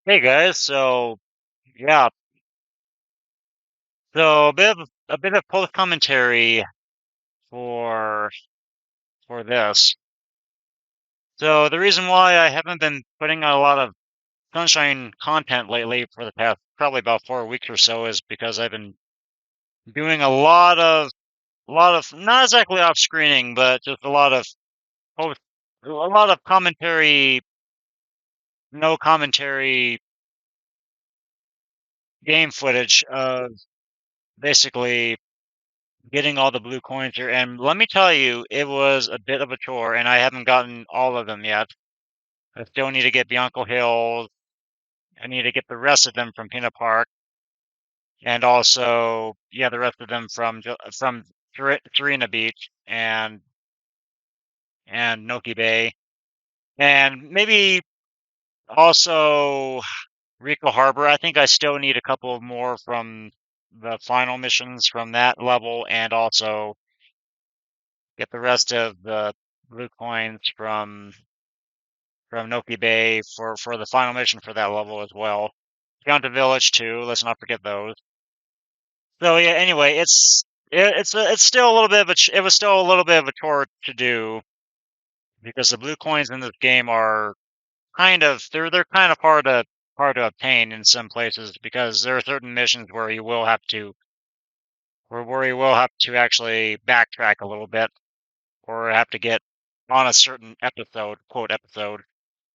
Hey guys, so yeah, so a bit of post commentary for for this. So the reason why I haven't been putting out a lot of Sunshine content lately for the past probably about 4 weeks or so is because I've been doing a lot of not exactly off screening, but just post a lot of commentary, no commentary game footage of basically getting all the blue coins here. And let me tell you, it was a bit of a chore, and I haven't gotten all of them yet. I still need to get Bianco Hills. I need to get the rest of them from Pina Park, and also, yeah, the rest of them from Serena Beach and Noki Bay, and maybe also Rico Harbor. I think I still need a couple more from the final missions from that level, and also get the rest of the blue coins from Noki Bay for the final mission for that level as well. Pianta Village too. Let's not forget those. So yeah. Anyway, it's still a little bit of it was still a little bit of a chore to do because the blue coins in this game are they're kind of hard to obtain in some places because there are certain missions where you will have to actually backtrack a little bit or have to get on a certain episode, quote episode.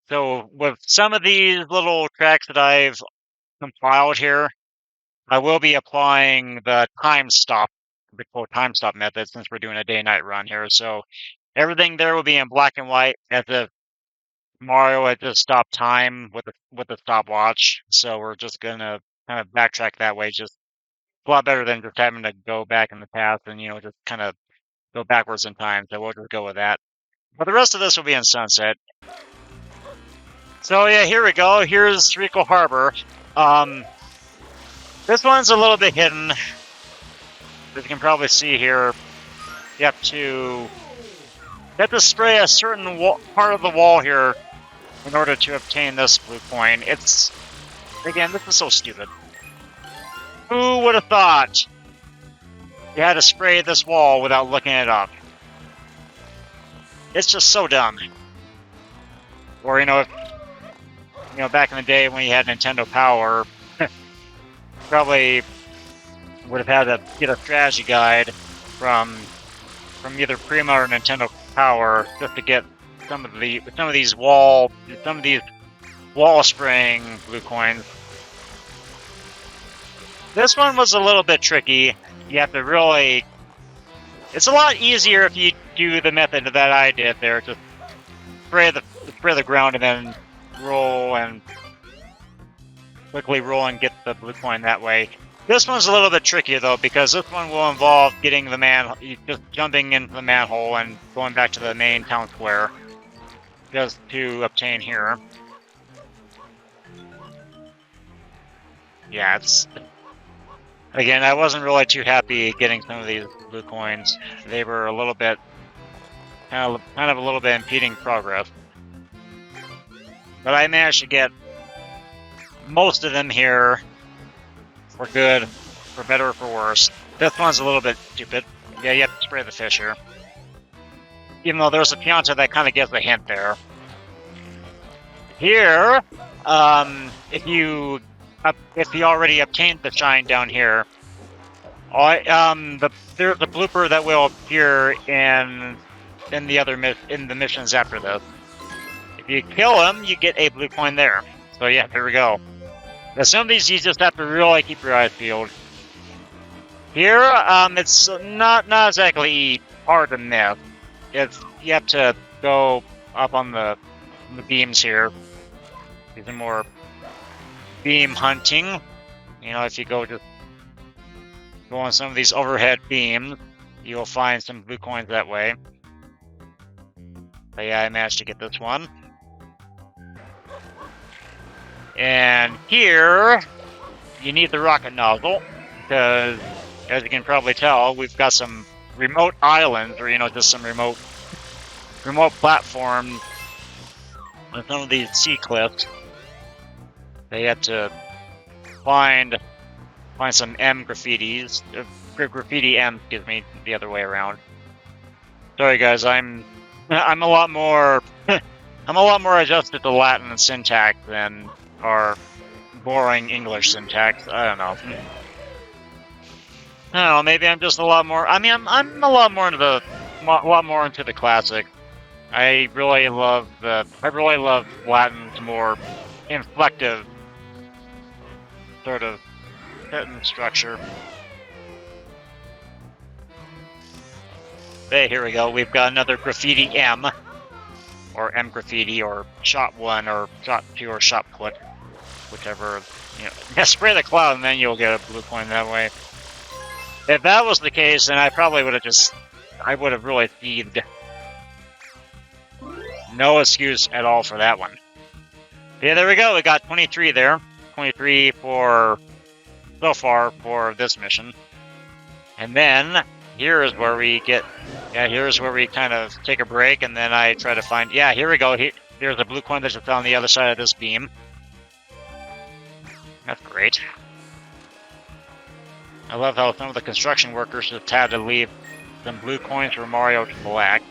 So with some of these little tracks that I've compiled here, I will be applying the quote time stop method since we're doing a day-night run here. So everything there will be in black and white as if Mario had just stopped time with the stopwatch. So we're just gonna kind of backtrack that way, just a lot better than just having to go back in the past and just kind of go backwards in time. So we'll just go with that. But the rest of this will be in Sunset. So yeah, here we go. Here's Rico Harbor. Um, this one's a little bit hidden. As you can probably see here, you have to spray a certain part of the wall here in order to obtain this blue coin. Again, this is so stupid. Who would have thought you had to spray this wall without looking it up? It's just so dumb. Or back in the day when you had Nintendo Power, probably would have had to get a strategy guide from either Prima or Nintendo Power just to get some of these wall spraying blue coins. This one was a little bit tricky. You have to really. It's a lot easier if you do the method that I did there. Just spray the ground and then quickly roll and get the blue coin that way. This one's a little bit trickier though because this one will involve just jumping into the manhole and going back to the main town square just to obtain here. Yeah, again, I wasn't really too happy getting some of these blue coins. They were a little bit kind of a little bit impeding progress. But I managed to get most of them here for good, for better or for worse. This one's a little bit stupid. Yeah, you have to spray the fish here. Even though there's a Pianta that kind of gives a hint there. Here, if you already obtained the shine down here, there's a blooper that will appear in the missions after this. If you kill him, you get a blue coin there. So yeah, there we go. Now, some of these you just have to really keep your eyes peeled. Here, it's not exactly hard to miss. You have to go up on the beams here. These are more beam hunting. If you go on some of these overhead beams, you'll find some blue coins that way. But yeah, I managed to get this one. And here, you need the rocket nozzle, because, as you can probably tell, we've got some remote islands, or, just some remote platforms on some of these sea cliffs They had to find some M graffitis, graffiti M, excuse me, the other way around. Sorry guys, I'm a lot more I'm a lot more adjusted to Latin syntax than our boring English syntax. I don't know. I don't know, maybe I'm just a lot more. I mean, I'm a lot more into the classic. I really love Latin's more inflective sort of sentence structure. Hey, here we go. We've got another graffiti M, or M graffiti, or shot 1, or shot 2, or shot put, whichever. You know, yeah, spray the cloud, and then you'll get a blue coin that way. If that was the case, then I probably would have I would have really thieved. No excuse at all for that one. Yeah, there we go. We got 23 there. 23 so far for this mission. And then here is where we get, here's where we kind of take a break, and then I try to find, here we go. There's a blue coin that's on the other side of this beam. That's great. I love how some of the construction workers just had to leave some blue coins for Mario to collect.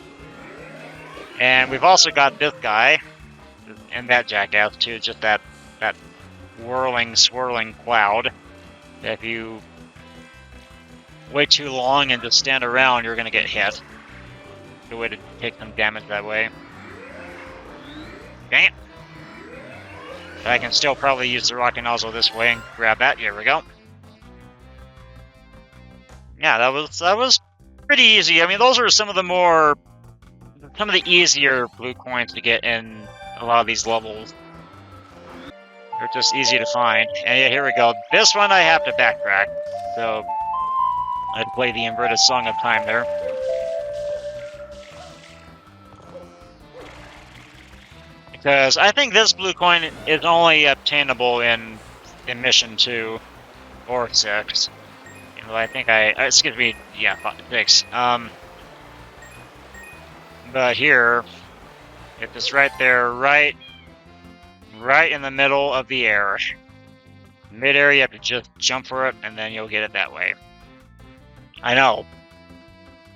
And we've also got this guy, and that jackass too, just that whirling, swirling cloud. If you wait too long and just stand around, you're going to get hit. Good way to take some damage that way. Dang it. But I can still probably use the rocket nozzle this way and grab that. Here we go. Yeah, that was pretty easy. I mean, those are some of the easier blue coins to get in a lot of these levels. They're just easy to find. And yeah, here we go. This one I have to backtrack. So I'd play the inverted Song of Time there. Because I think this blue coin is only obtainable in Mission 2 or 6. You know, I think excuse me, 6. But here, if it's right there, right in the middle of the air. Mid-air, you have to just jump for it, and then you'll get it that way. I know.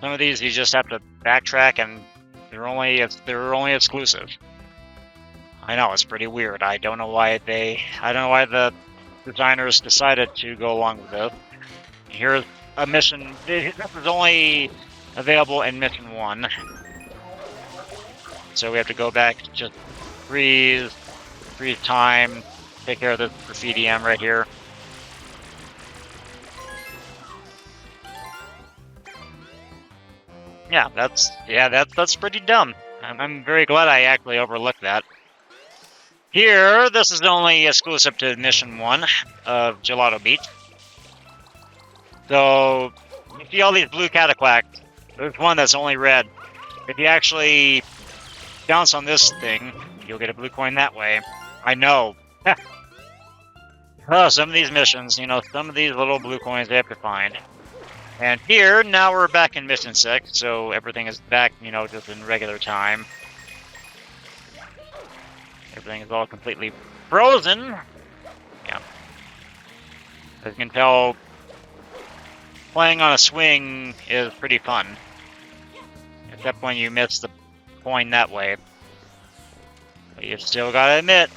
Some of these you just have to backtrack, and they're only exclusive. I know, it's pretty weird. I don't know why the designers decided to go along with this. Here's a mission. This is only available in Mission 1. So we have to go back, just freeze time, take care of this graffiti M right here. Yeah, that's pretty dumb. I'm very glad I actually overlooked that. Here, this is only exclusive to Mission 1 of Gelato Beach. So, you see all these blue cataclacks. There's one that's only red. If you actually bounce on this thing, you'll get a blue coin that way. I know. Oh, some of these missions, some of these little blue coins they have to find. And here, now we're back in Mission 6, so everything is back, just in regular time. Everything is all completely frozen. Yeah. As you can tell, playing on a swing is pretty fun. Except when you miss the coin that way. But you've still gotta admit,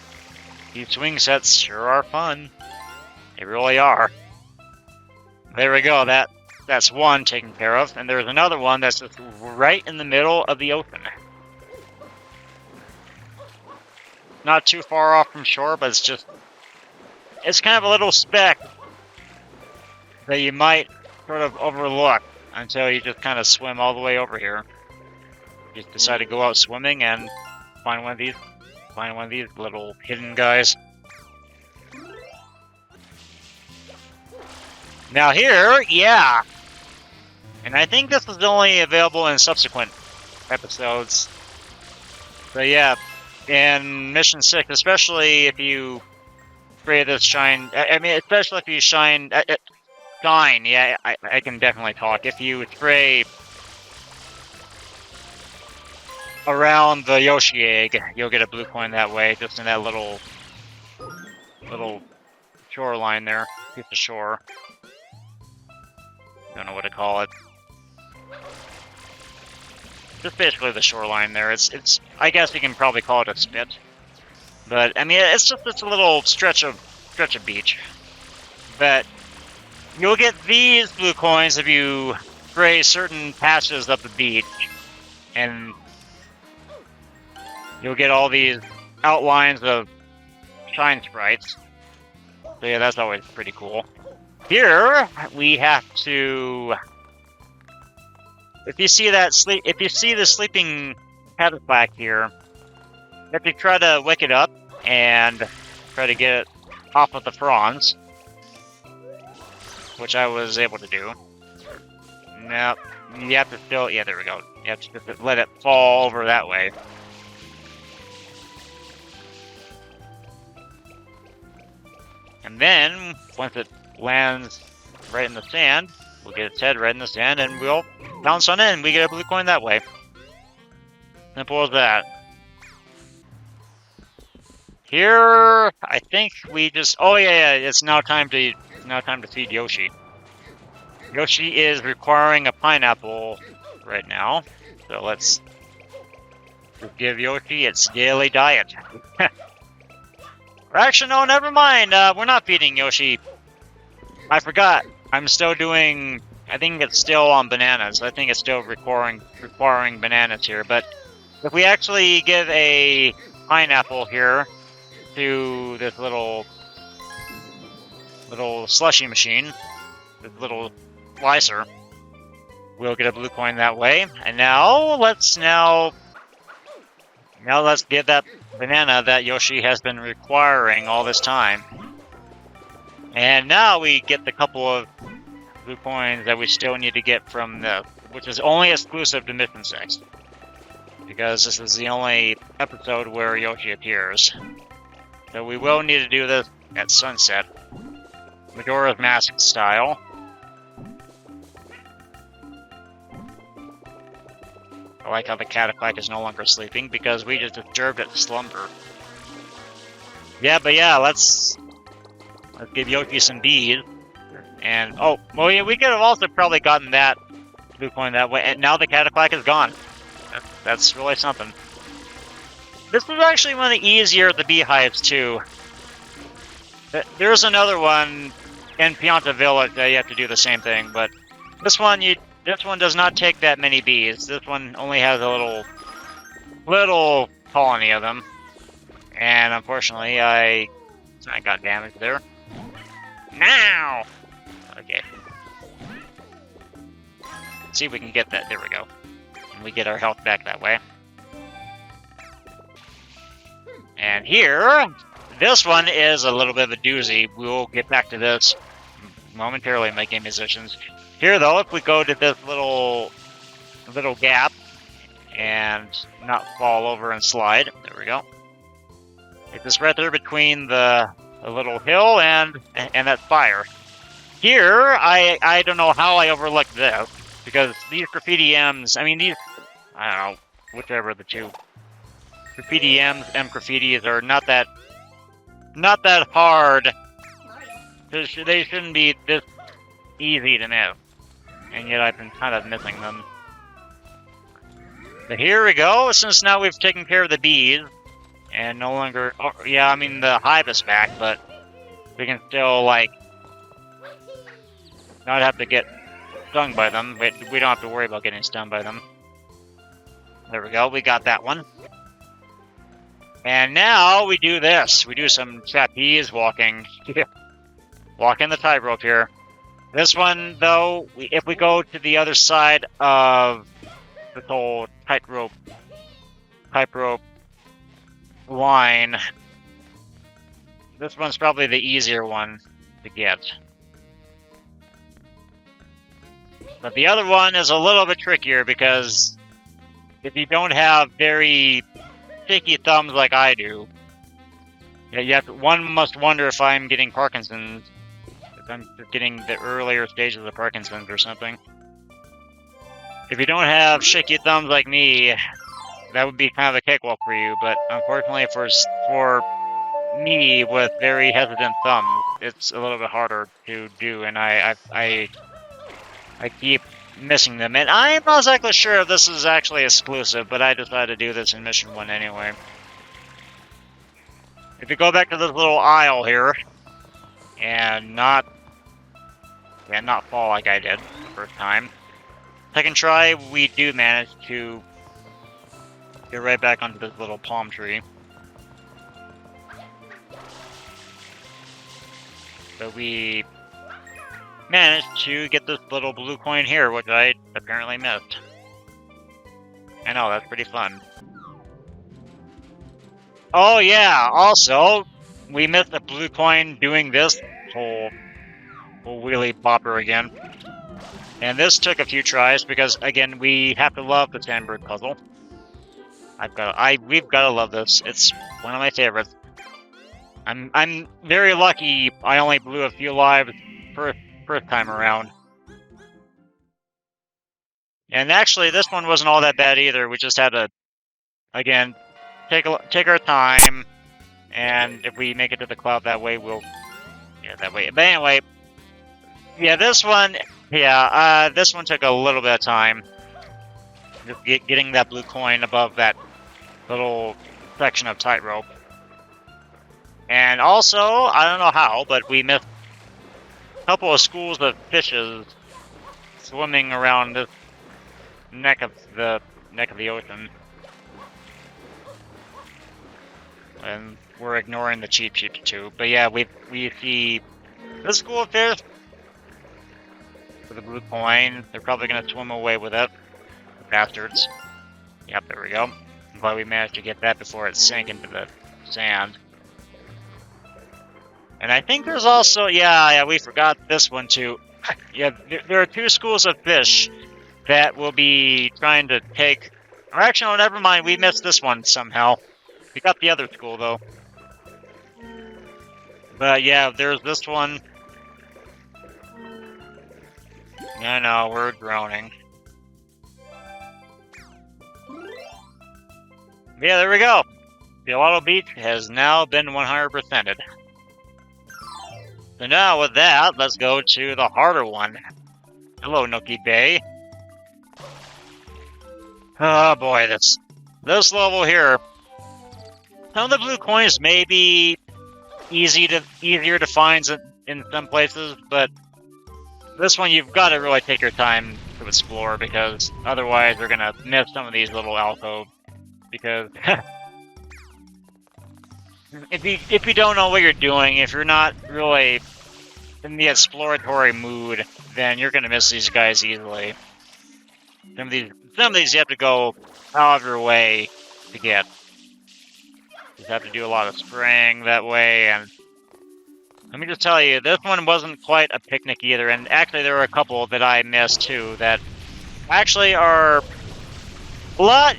these swing sets sure are fun. They really are. There we go, that's one taken care of. And there's another one that's just right in the middle of the ocean. Not too far off from shore, but it's kind of a little speck that you might sort of overlook until you just kind of swim all the way over here. You just decide to go out swimming and find one of these little hidden guys. Now here, yeah. And I think this is only available in subsequent episodes. So yeah, in Mission 6, especially if you spray this shine, especially if you shine, yeah, I can definitely talk. If you spray around the Yoshi egg, you'll get a blue coin that way, just in that little little shoreline there. Piece of shore. Don't know what to call it. Just basically the shoreline there. It's. I guess you can probably call it a spit. But I mean, it's a little stretch of beach. But you'll get these blue coins if you spray certain patches of the beach, and you'll get all these outlines of Shine Sprites. So yeah, that's always pretty cool. Here we have to. If you see the sleeping cataphract here, you have to try to wake it up and try to get it off of the fronds, which I was able to do. Now you have to still, yeah, there we go. You have to just let it fall over that way. And then once it lands right in the sand, we'll get its head right in the sand, and we'll bounce on it, and we get a blue coin that way. Simple as that. Here, I think we just. Oh yeah, it's now time to feed Yoshi. Yoshi is requiring a pineapple right now, so let's give Yoshi its daily diet. Actually, no, never mind. We're not feeding Yoshi. I forgot. I'm still doing. I think it's still on bananas. I think it's still requiring bananas here. But if we actually give a pineapple here to this little slushy machine, this little slicer, we'll get a blue coin that way. And now let's get that banana that Yoshi has been requiring all this time. And now we get the couple of blue coins that we still need to get from the, which is only exclusive to Mission 6. Because this is the only episode where Yoshi appears. So we will need to do this at sunset. Majora's Mask style. I like how the cataphract is no longer sleeping because we just disturbed its slumber. Yeah, but yeah, let's give Yoshi some beads. And oh, well, yeah, we could have also probably gotten that blue coin that way. And now the cataphract is gone. That's really something. This is actually one of the easier of the beehives too. There's another one in Pianta Village that you have to do the same thing, but this one does not take that many bees. This one only has a little colony of them, and unfortunately, I got damaged there. Now, okay. Let's see if we can get that. There we go. And we get our health back that way. And here, this one is a little bit of a doozy. We'll get back to this momentarily, my game musicians. Here, though, if we go to this little gap and not fall over and slide, there we go. It's just right there between the little hill and that fire. Here, I don't know how I overlooked this, because these graffiti M's, I mean these, I don't know, whichever the two graffiti M's, M graffitis are not that hard. They shouldn't be this easy to miss, and yet I've been kind of missing them. But here we go, since now we've taken care of the bees, and no longer, oh, yeah, I mean the hive is back, but we can still, like, not have to get stung by them. We don't have to worry about getting stung by them. There we go, we got that one. And now we do this. We do some trapeze walking. Walking the tightrope here. This one, though, if we go to the other side of this whole tightrope line, this one's probably the easier one to get. But the other one is a little bit trickier because if you don't have very shaky thumbs like I do, one must wonder if I'm getting Parkinson's. If I'm getting the earlier stages of Parkinson's or something. If you don't have shaky thumbs like me, that would be kind of a cakewalk for you. But unfortunately, for me with very hesitant thumbs, it's a little bit harder to do, and I keep missing them. And I'm not exactly sure if this is actually exclusive, but I decided to do this in Mission 1 anyway. If you go back to this little aisle here, and not fall like I did the first time, second try, we do manage to get right back onto this little palm tree. But we managed to get this little blue coin here, which I apparently missed. I know, that's pretty fun. Oh yeah, also, we missed the blue coin doing this whole wheelie bopper again. And this took a few tries because, again, we have to love the Sandbird puzzle. We've gotta love this. It's one of my favorites. I'm very lucky I only blew a few lives first time around. And actually, this one wasn't all that bad either. We just had to, again, take our time, and if we make it to the cloud that way, that way. But anyway, yeah, this one took a little bit of time. Just getting that blue coin above that little section of tightrope. And also, I don't know how, but we missed a couple of schools of fishes swimming around this neck of the ocean. And we're ignoring the cheap too. But yeah, we see this school of fish with a blue coin. They're probably gonna swim away with it. Bastards. Yep, there we go. I'm glad we managed to get that before it sank into the sand. And I think there's also, yeah, we forgot this one too. Yeah, there are two schools of fish that will be trying to take... Or actually, no, never mind, we missed this one somehow. We got the other school, though. But yeah, there's this one. I know, we're groaning. Yeah, there we go. The Auto Beach has now been 100%ed. So now with that, let's go to the harder one. Hello, Noki Bay. Oh boy, this level here. Some of the blue coins may be easier to find in some places, but this one you've got to really take your time to explore, because otherwise you're gonna miss some of these little alcoves. Because if you don't know what you're doing, if you're not really in the exploratory mood, then you're gonna miss these guys easily. Some of these you have to go out of your way to get. You have to do a lot of spraying that way, and let me just tell you, this one wasn't quite a picnic either. And actually, there were a couple that I missed too that actually are a lot.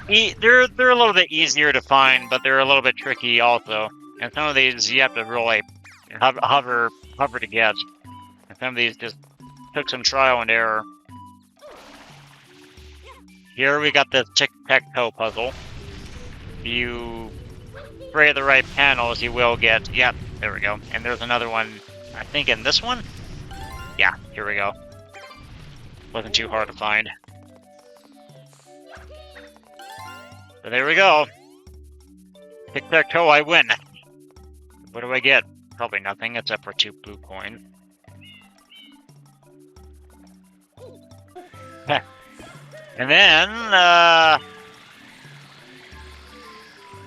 They're a little bit easier to find, but they're a little bit tricky also. And some of these you have to really hover to get. And some of these just took some trial and error. Here we got the tic-tac-toe puzzle. If you spray the right panels, you will get... Yep, there we go. And there's another one, I think in this one? Yeah, here we go. Wasn't too hard to find. So there we go. Tic-tac-toe, I win. What do I get? Probably nothing, except for 2 blue coins. And then,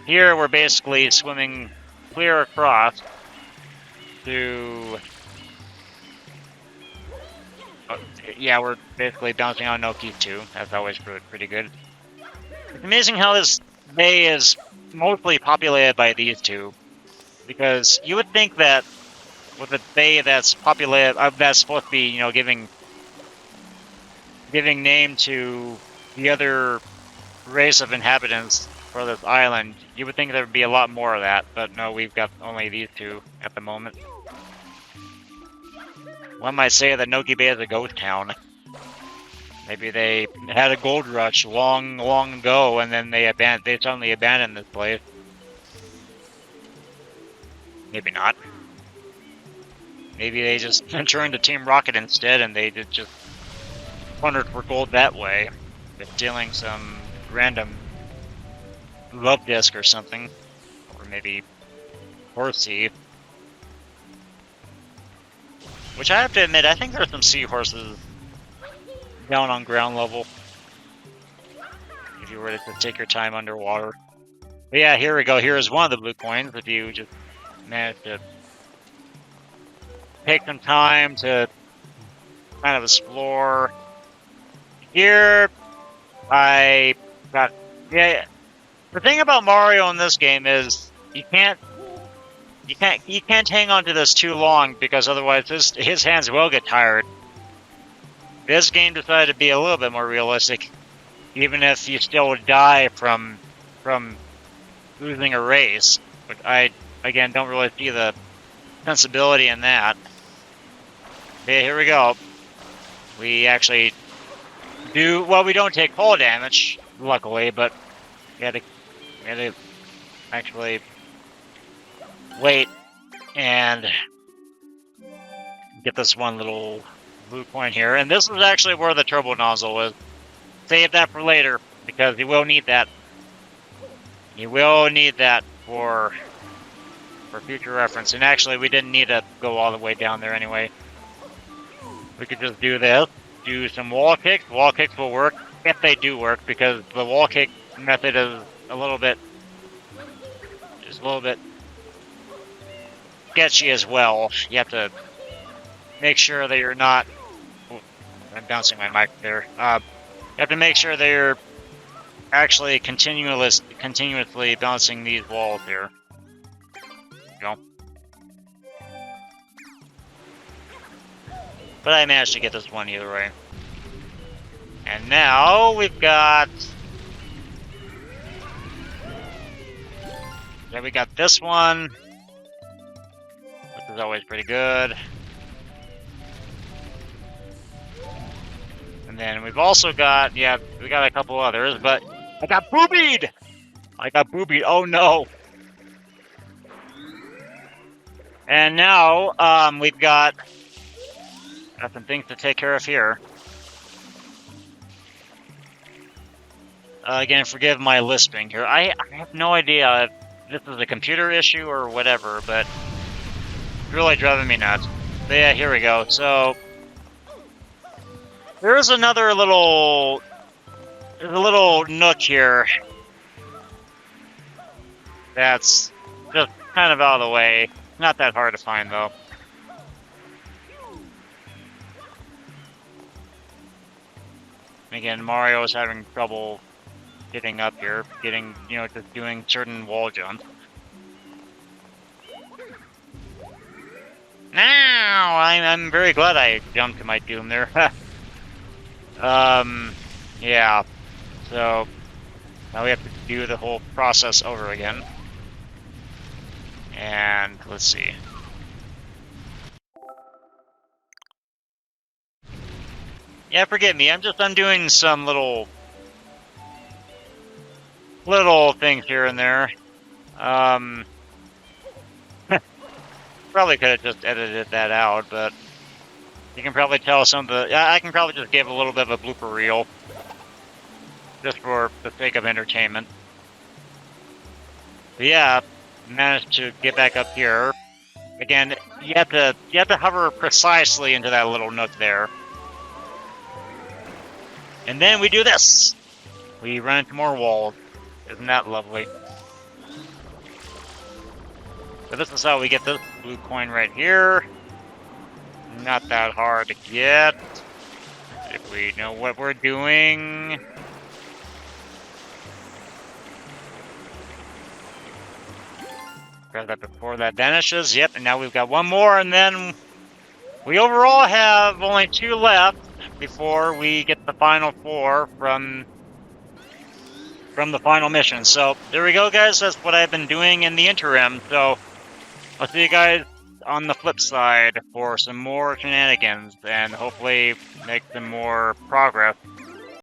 here we're basically swimming clear across to... yeah, we're basically bouncing on Noki too. That's always pretty good. It's amazing how this bay is mostly populated by these two. Because you would think that with a bay that's populated, that's supposed to be, you know, giving name to the other race of inhabitants for this island, you would think there would be a lot more of that, but no, we've got only these two at the moment. One might say that Noki Bay is a ghost town. Maybe they had a gold rush long ago, and then they suddenly abandoned this place. Maybe not. Maybe they just turned to Team Rocket instead, and they did just plundered for gold that way, with stealing some random love disc or something, or maybe horsey. Which I have to admit, I think there's some seahorses down on ground level. If you were to take your time underwater. But yeah, here we go. Here is one of the blue coins. If you just manage to take some time to kind of explore. Here, I got... Yeah, the thing about Mario in this game is you can't hang on to this too long, because otherwise his hands will get tired. This game decided to be a little bit more realistic, even if you still would die from losing a race. But I, again, don't really see the sensibility in that. Okay, here we go. We actually do... Well, we don't take fall damage, luckily, but we had to actually wait and get this one little blue coin here. And this is actually where the turbo nozzle is. Save that for later, because you will need that. You will need that for future reference. And actually, we didn't need to go all the way down there anyway. We could just do this. Do some wall kicks. Wall kicks will work, if they do work, because the wall kick method is a little bit sketchy as well. You have to make sure that you're not... Oh, I'm bouncing my mic there. You have to make sure that you're actually continuously bouncing these walls here. Go. But I managed to get this one either way. And now we've got... Yeah, we got this one, which is always pretty good. And then we've also got, yeah, we got a couple others, but I got boobied! Oh no! And now, we've got some things to take care of here. Again, forgive my lisping here. I have no idea if this is a computer issue or whatever, but it's really driving me nuts. But yeah, here we go. So there's another little... There's a little nook here that's just kind of out of the way. Not that hard to find, though. Again, Mario is having trouble getting up here, just doing certain wall jumps. Now, I'm very glad I jumped to my doom there. Yeah. So, now we have to do the whole process over again. And, let's see. Yeah, forgive me, I'm doing some little things here and there. Probably could have just edited that out, but you can probably tell some of the... Yeah, I can probably just give a little bit of a blooper reel, just for the sake of entertainment. But yeah, managed to get back up here. Again, you have to hover precisely into that little nook there. And then we do this. We run into more walls. Isn't that lovely? So this is how we get this blue coin right here. Not that hard to get, if we know what we're doing. Grab that before that vanishes. Yep, and now we've got one more, and then we overall have only 2 left before we get the final 4 from the final mission. So there we go, guys. That's what I've been doing in the interim. So I'll see you guys on the flip side for some more shenanigans and hopefully make some more progress